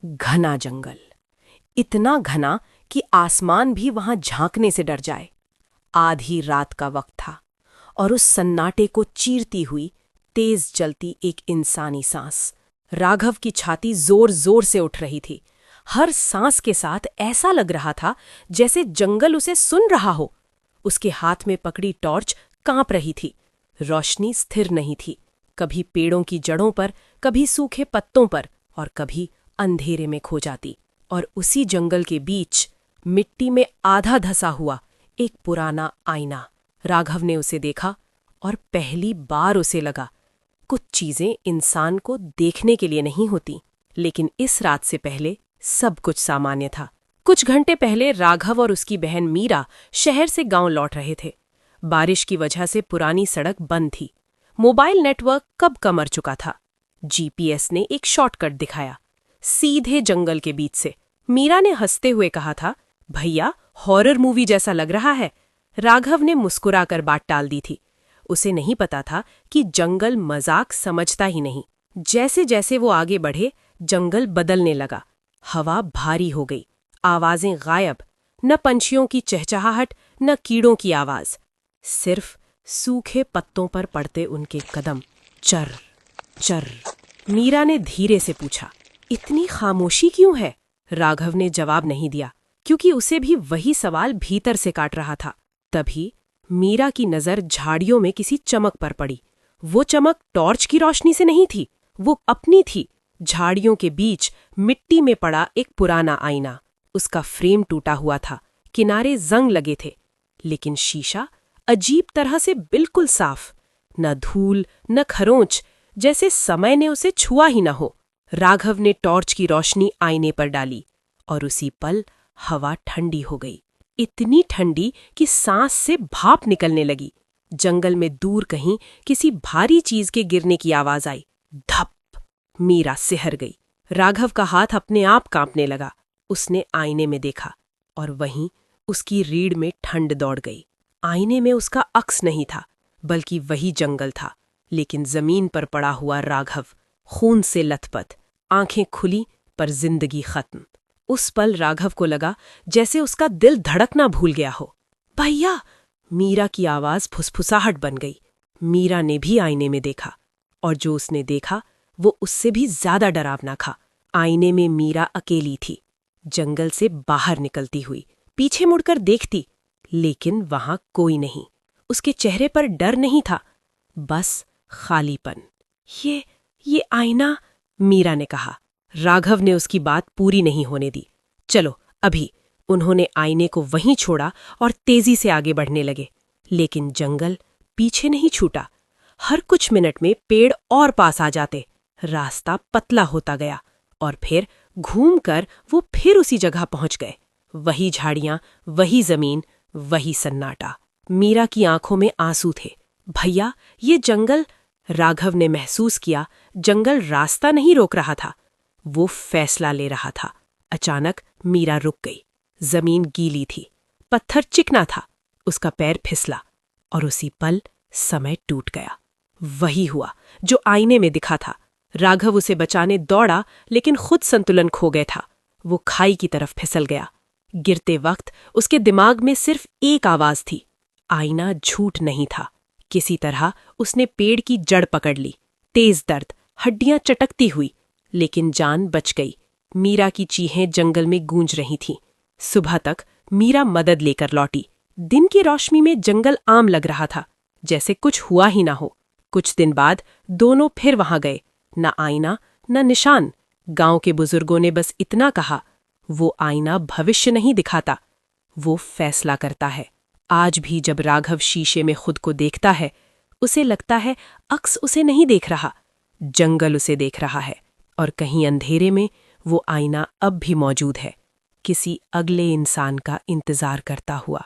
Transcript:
घना जंगल, इतना घना कि आसमान भी वहां झांकने से डर जाए। आधी रात का वक्त था और उस सन्नाटे को चीरती हुई तेज चलती एक इंसानी सांस। राघव की छाती जोर जोर से उठ रही थी। हर सांस के साथ ऐसा लग रहा था जैसे जंगल उसे सुन रहा हो। उसके हाथ में पकड़ी टॉर्च कांप रही थी। रोशनी स्थिर नहीं थी, कभी पेड़ों की जड़ों पर, कभी सूखे पत्तों पर और कभी अंधेरे में खो जाती। और उसी जंगल के बीच मिट्टी में आधा धसा हुआ एक पुराना आईना। राघव ने उसे देखा और पहली बार उसे लगा, कुछ चीजें इंसान को देखने के लिए नहीं होती। लेकिन इस रात से पहले सब कुछ सामान्य था। कुछ घंटे पहले राघव और उसकी बहन मीरा शहर से गांव लौट रहे थे। बारिश की वजह से पुरानी सड़क बंद थी। मोबाइल नेटवर्क कब का मर चुका था। जीपीएस ने एक शॉर्टकट दिखाया, सीधे जंगल के बीच से। मीरा ने हंसते हुए कहा था, भैया हॉरर मूवी जैसा लग रहा है। राघव ने मुस्कुराकर बात टाल दी थी। उसे नहीं पता था कि जंगल मजाक समझता ही नहीं। जैसे जैसे वो आगे बढ़े, जंगल बदलने लगा। हवा भारी हो गई, आवाजें गायब, न पंछियों की चहचहाहट, न कीड़ों की आवाज, सिर्फ सूखे पत्तों पर पड़ते उनके कदम। चर चर। मीरा ने धीरे से पूछा, इतनी खामोशी क्यों है? राघव ने जवाब नहीं दिया, क्योंकि उसे भी वही सवाल भीतर से काट रहा था। तभी मीरा की नजर झाड़ियों में किसी चमक पर पड़ी। वो चमक टॉर्च की रोशनी से नहीं थी, वो अपनी थी। झाड़ियों के बीच मिट्टी में पड़ा एक पुराना आईना। उसका फ्रेम टूटा हुआ था, किनारे जंग लगे थे, लेकिन शीशा अजीब तरह से बिल्कुल साफ। न धूल न खरोंच, जैसे समय ने उसे छुआ ही न हो। राघव ने टॉर्च की रोशनी आईने पर डाली और उसी पल हवा ठंडी हो गई, इतनी ठंडी कि सांस से भाप निकलने लगी। जंगल में दूर कहीं किसी भारी चीज के गिरने की आवाज आई। धप। मीरा सिहर गई। राघव का हाथ अपने आप कांपने लगा। उसने आईने में देखा और वहीं उसकी रीढ़ में ठंड दौड़ गई। आईने में उसका अक्स नहीं था, बल्कि वही जंगल था, लेकिन जमीन पर पड़ा हुआ राघव, खून से लथपथ, आंखें खुली पर जिंदगी खत्म। उस पल राघव को लगा जैसे उसका दिल धड़कना भूल गया हो। भैया! मीरा की आवाज फुसफुसाहट बन गई। मीरा ने भी आईने में देखा, और जो उसने देखा वो उससे भी ज्यादा डरावना था। आईने में मीरा अकेली थी, जंगल से बाहर निकलती हुई। पीछे मुड़कर देखती, लेकिन वहां कोई नहीं। उसके चेहरे पर डर नहीं था, बस खालीपन। ये आईना, मीरा ने कहा। राघव ने उसकी बात पूरी नहीं होने दी। चलो अभी। उन्होंने आईने को वहीं छोड़ा और तेजी से आगे बढ़ने लगे। लेकिन जंगल पीछे नहीं छूटा। हर कुछ मिनट में पेड़ और पास आ जाते। रास्ता पतला होता गया और फिर घूमकर वो फिर उसी जगह पहुंच गए। वही झाड़ियां, वही जमीन, वही सन्नाटा। मीरा की आंखों में आंसू थे। भैया, ये जंगल... राघव ने महसूस किया जंगल रास्ता नहीं रोक रहा था, वो फैसला ले रहा था। अचानक मीरा रुक गई। जमीन गीली थी, पत्थर चिकना था। उसका पैर फिसला और उसी पल समय टूट गया। वही हुआ जो आईने में दिखा था। राघव उसे बचाने दौड़ा, लेकिन खुद संतुलन खो गया था। वो खाई की तरफ फिसल गया। गिरते वक्त उसके दिमाग में सिर्फ एक आवाज थी, आईना झूठ नहीं था। किसी तरह उसने पेड़ की जड़ पकड़ ली। तेज दर्द, हड्डियां चटकती हुई, लेकिन जान बच गई। मीरा की चीखें जंगल में गूंज रही थीं। सुबह तक मीरा मदद लेकर लौटी। दिन की रोशनी में जंगल आम लग रहा था, जैसे कुछ हुआ ही ना हो। कुछ दिन बाद दोनों फिर वहां गए। न आईना न निशान। गांव के बुजुर्गों ने बस इतना कहा, वो आईना भविष्य नहीं दिखाता, वो फैसला करता है। आज भी जब राघव शीशे में खुद को देखता है, उसे लगता है अक्स उसे नहीं देख रहा, जंगल उसे देख रहा है। और कहीं अंधेरे में वो आईना अब भी मौजूद है, किसी अगले इंसान का इंतजार करता हुआ।